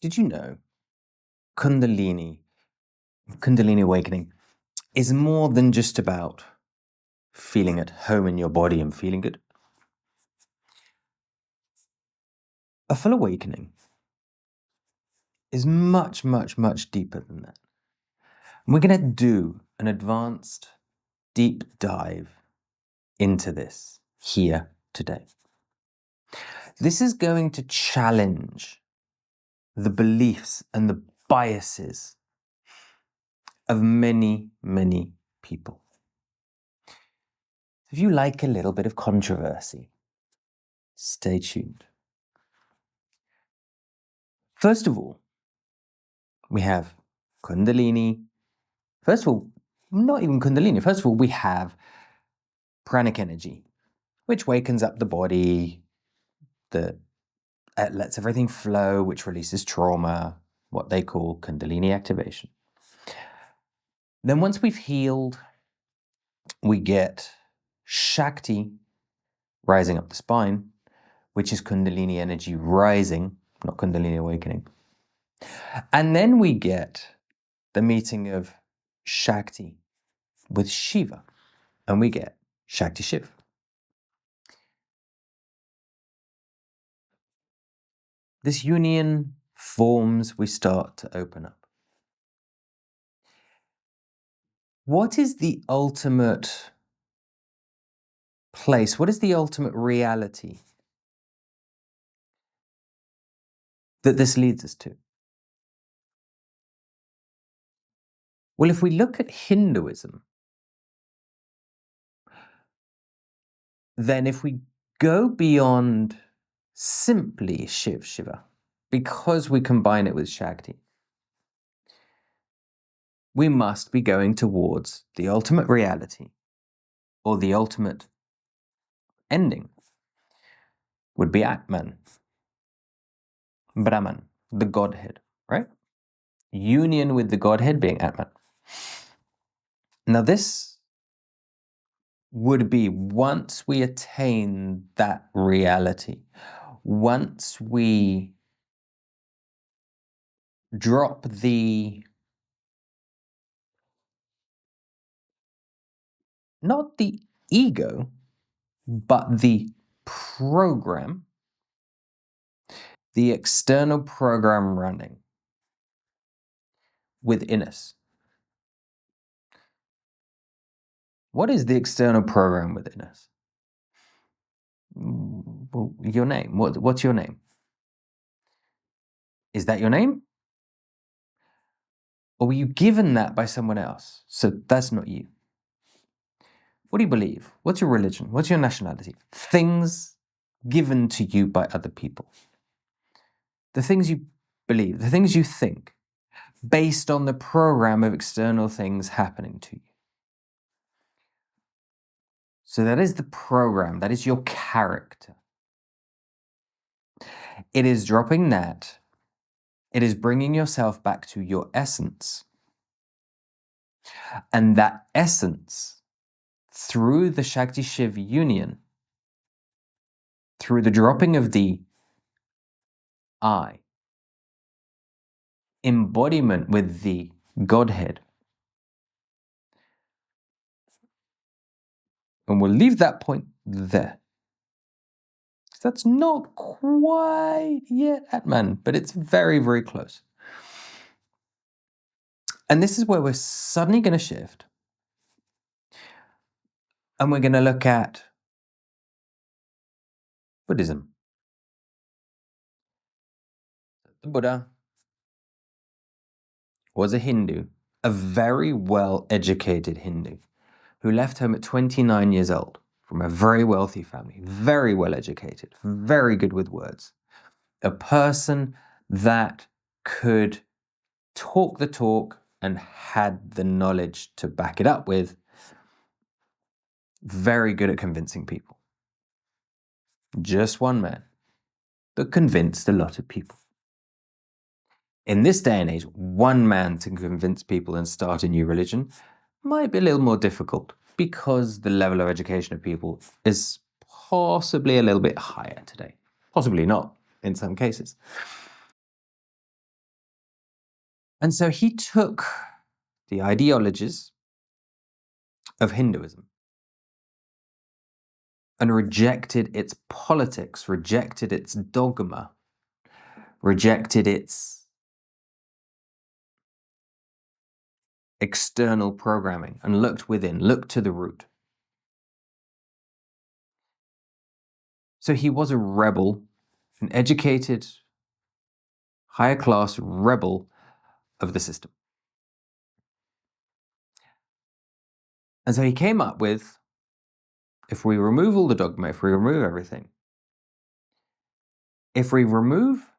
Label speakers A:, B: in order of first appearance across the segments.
A: Did you know Kundalini awakening is more than just about feeling at home in your body and feeling good? A full awakening is much, much, much deeper than that. And we're going to do an advanced deep dive into this here today. This is going to challenge the beliefs and the biases of many, many people. If you like a little bit of controversy, stay tuned. First of all, we have Kundalini. First of all, not even Kundalini. First of all, we have pranic energy, which wakens up the body, that lets everything flow, which releases trauma, what they call Kundalini activation. Then once we've healed, we get Shakti rising up the spine, which is Kundalini energy rising, not Kundalini awakening. And then we get the meeting of Shakti with Shiva, and we get Shakti Shiv. This union forms, we start to open up. What is the ultimate place? What is the ultimate reality that this leads us to? Well, if we look at Hinduism, then if we go beyond simply Shiva, because we combine it with Shakti, we must be going towards the ultimate reality, or the ultimate ending would be Atman, Brahman, the Godhead, right? Union with the Godhead being Atman. Now this would be once we attain that reality, once we drop not the ego, but the program, the external program running within us. What is the external program within us? Well, your name. What's your name? Is that your name? Or were you given that by someone else? So that's not you. What do you believe? What's your religion? What's your nationality? Things given to you by other people. The things you believe, the things you think, based on the program of external things happening to you. So that is the program, that is your character. It is dropping that. It is bringing yourself back to your essence. And that essence, through the Shakti Shiv union, through the dropping of the I, embodiment with the Godhead. And we'll leave that point there. That's not quite yet Atman, but it's very, very close. And this is where we're suddenly going to shift. And we're going to look at Buddhism. The Buddha was a Hindu, a very well-educated Hindu, who left home at 29 years old from a very wealthy family, very well-educated, very good with words. A person that could talk the talk and had the knowledge to back it up with. Very good at convincing people. Just one man, but convinced a lot of people. In this day and age, one man to convince people and start a new religion might be a little more difficult because the level of education of people is possibly a little bit higher today. Possibly not in some cases. And so he took the ideologies of Hinduism and rejected its politics, rejected its dogma, rejected its external programming, and looked within, looked to the root. So he was a rebel, an educated, higher class rebel of the system. And so he came up with, if we remove all the dogma, if we remove everything, if we remove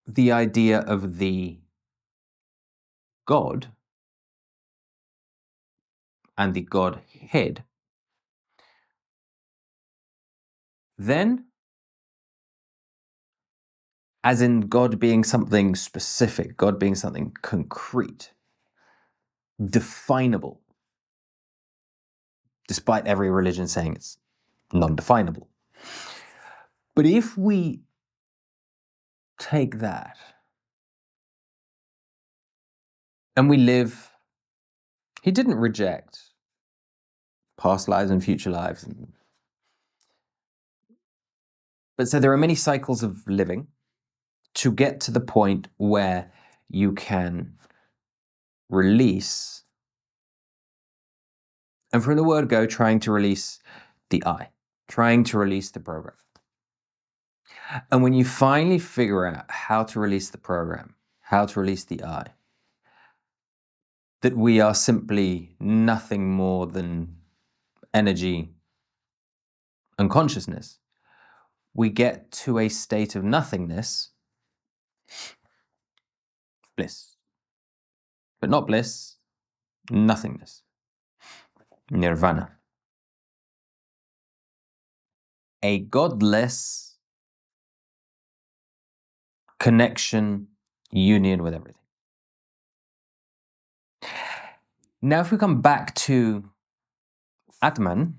A: the idea of the God and the Godhead, then, as in God being something specific, God being something concrete, definable, despite every religion saying it's non-definable. But if we take that and we live, he didn't reject past lives and future lives. But so there are many cycles of living to get to the point where you can release, and from the word go, trying to release the I, trying to release the program. And when you finally figure out how to release the program, how to release the I, that we are simply nothing more than energy and consciousness, we get to a state of nothingness, bliss. But not bliss, nothingness. Nirvana. A godless connection, union with everything. Now, if we come back to Atman,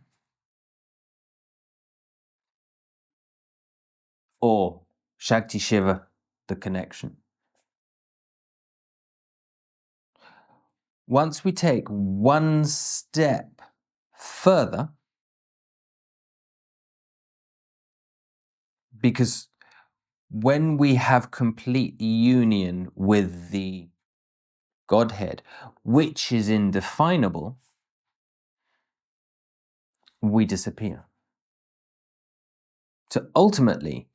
A: or Shakti Shiva, the connection. Once we take one step further, because when we have complete union with the Godhead, which is indefinable, we disappear. So ultimately,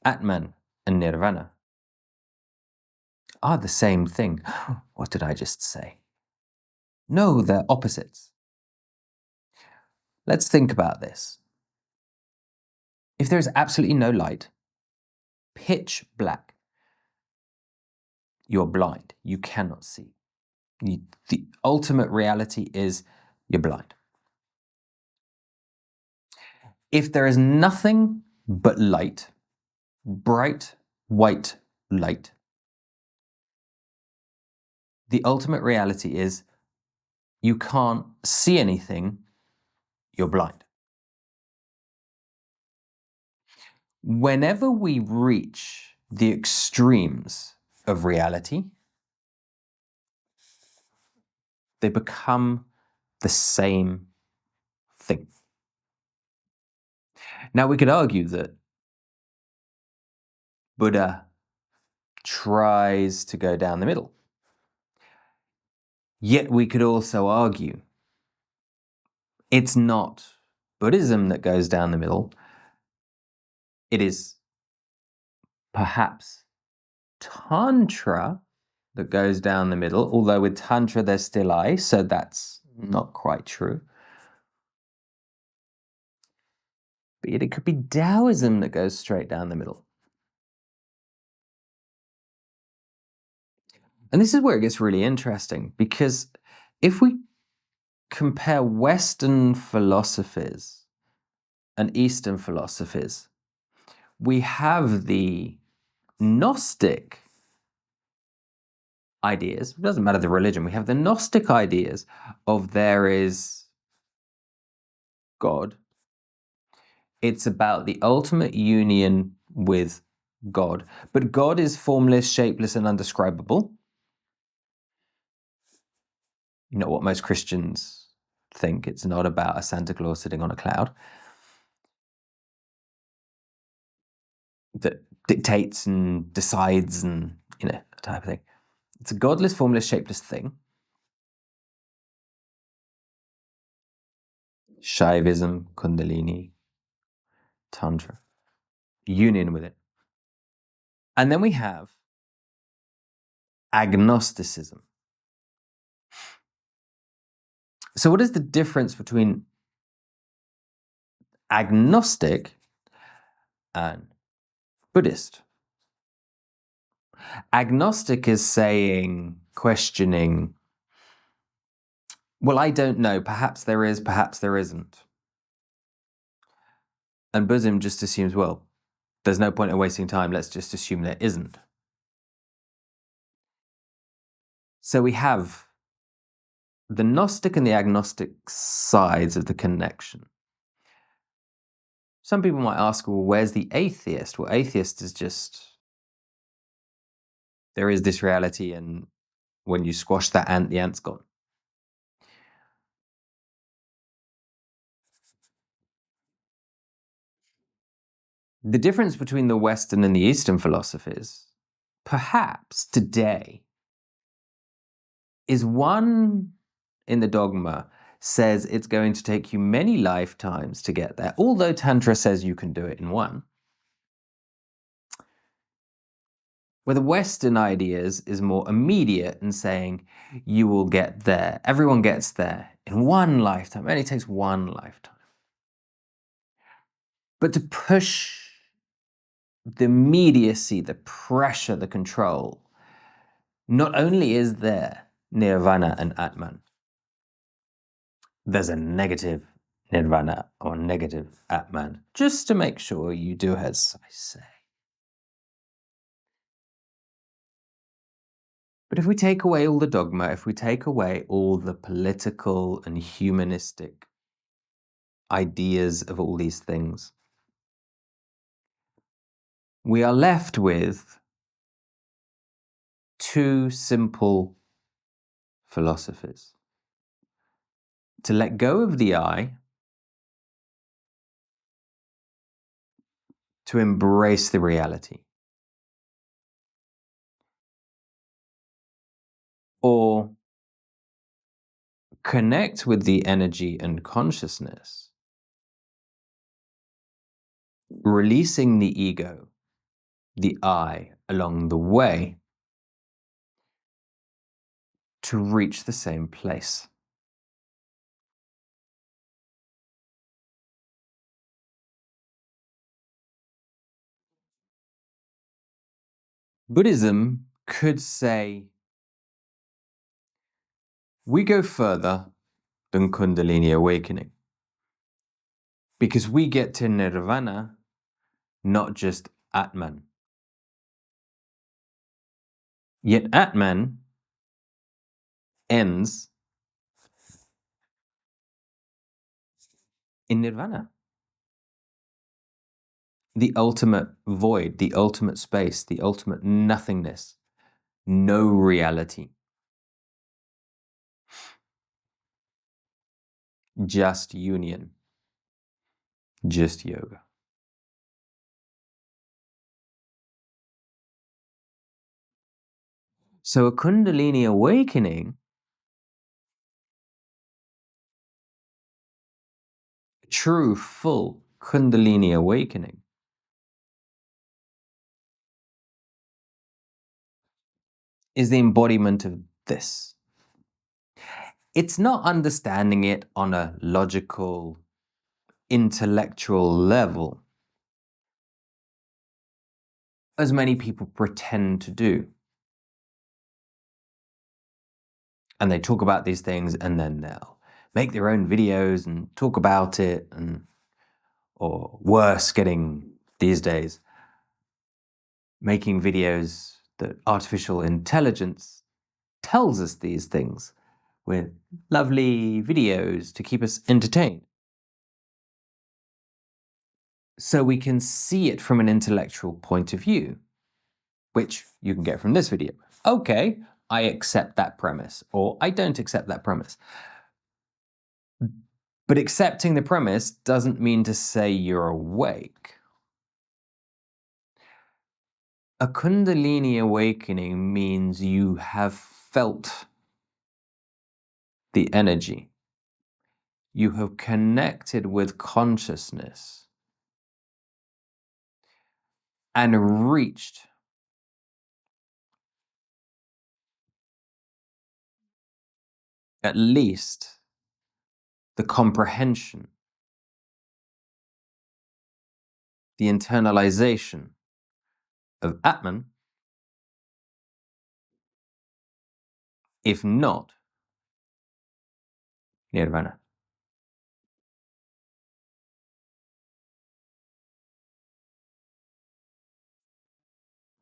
A: Atman and Nirvana are the same thing. What did I just say? No, they're opposites. Let's think about this. If there is absolutely no light, pitch black, you're blind. You cannot see. The ultimate reality is you're blind. If there is nothing but light, bright white light, the ultimate reality is you can't see anything, you're blind. Whenever we reach the extremes of reality, they become the same thing. Now, we could argue that Buddha tries to go down the middle. Yet we could also argue it's not Buddhism that goes down the middle. It is perhaps Tantra that goes down the middle, although with Tantra there's still I, so that's not quite true. But yet it could be Taoism that goes straight down the middle. And this is where it gets really interesting, because if we compare Western philosophies and Eastern philosophies, we have the Gnostic ideas. It doesn't matter the religion. We have the Gnostic ideas of there is God. It's about the ultimate union with God. But God is formless, shapeless, and undescribable. You know what most Christians think. It's not about a Santa Claus sitting on a cloud that dictates and decides and, that type of thing. It's a godless, formless, shapeless thing. Shaivism, Kundalini, Tantra, union with it. And then we have agnosticism. So what is the difference between agnostic and Buddhist? Agnostic is saying, questioning, well, I don't know, perhaps there is, perhaps there isn't. And Buddhism just assumes, well, there's no point in wasting time, let's just assume there isn't. So we have the Gnostic and the agnostic sides of the connection. Some people might ask, well, where's the atheist? Well, atheist is just, there is this reality, and when you squash that ant, the ant's gone. The difference between the Western and the Eastern philosophies, perhaps today, is one in the dogma says it's going to take you many lifetimes to get there, although Tantra says you can do it in one. Where the Western ideas is more immediate and saying you will get there. Everyone gets there in one lifetime. It only takes one lifetime. But to push the immediacy, the pressure, the control, not only is there nirvana and Atman, there's a negative nirvana or negative Atman, just to make sure you do as I say. But if we take away all the dogma, if we take away all the political and humanistic ideas of all these things, we are left with two simple philosophies. To let go of the I, to embrace the reality. Or connect with the energy and consciousness, releasing the ego, the I, along the way to reach the same place. Buddhism could say, we go further than Kundalini awakening because we get to nirvana, not just Atman. Yet Atman ends in nirvana. The ultimate void, the ultimate space, the ultimate nothingness, no reality. Just union, just yoga. So a Kundalini awakening, true, full Kundalini awakening, is the embodiment of this. It's not understanding it on a logical, intellectual level, as many people pretend to do. And they talk about these things and then they'll make their own videos and talk about it, or worse, getting these days, making videos that artificial intelligence tells us these things with lovely videos to keep us entertained. so we can see it from an intellectual point of view, which you can get from this video. Okay, I accept that premise, or I don't accept that premise. But accepting the premise doesn't mean to say you're awake. A Kundalini awakening means you have felt the energy. You have connected with consciousness and reached at least the comprehension, the internalization of Atman, if not Nirvana.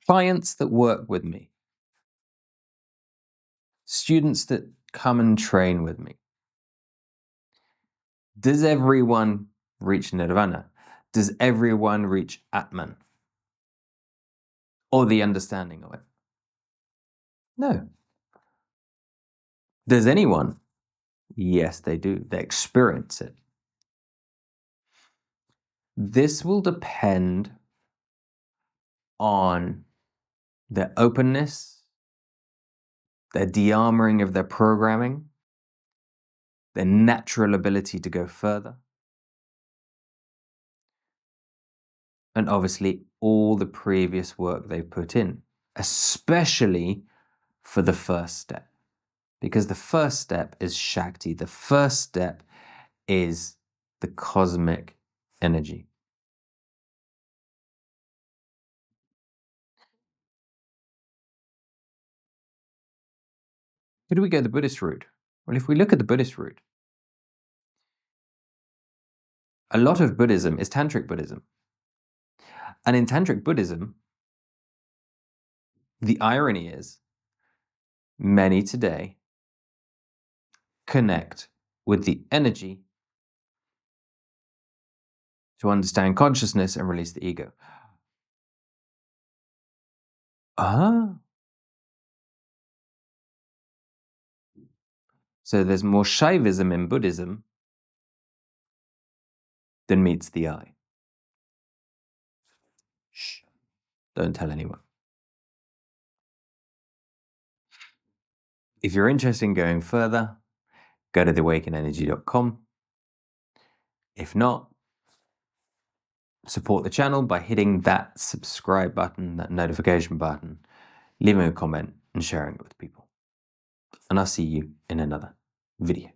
A: Clients that work with me, students that come and train with me, does everyone reach Nirvana? Does everyone reach Atman? Or the understanding of it? No. Does anyone? Yes, they do. They experience it. This will depend on their openness, their de-armoring of their programming, their natural ability to go further, and obviously all the previous work they've put in, especially for the first step. Because the first step is Shakti. The first step is the cosmic energy. Who do we go the Buddhist route? Well, if we look at the Buddhist route, a lot of Buddhism is Tantric Buddhism. And in Tantric Buddhism, the irony is many today connect with the energy to understand consciousness and release the ego. Ah. So there's more Shaivism in Buddhism than meets the eye. Shh, don't tell anyone. If you're interested in going further, go to theawakenenergy.com. If not, support the channel by hitting that subscribe button, that notification button, leaving a comment and sharing it with people. And I'll see you in another video.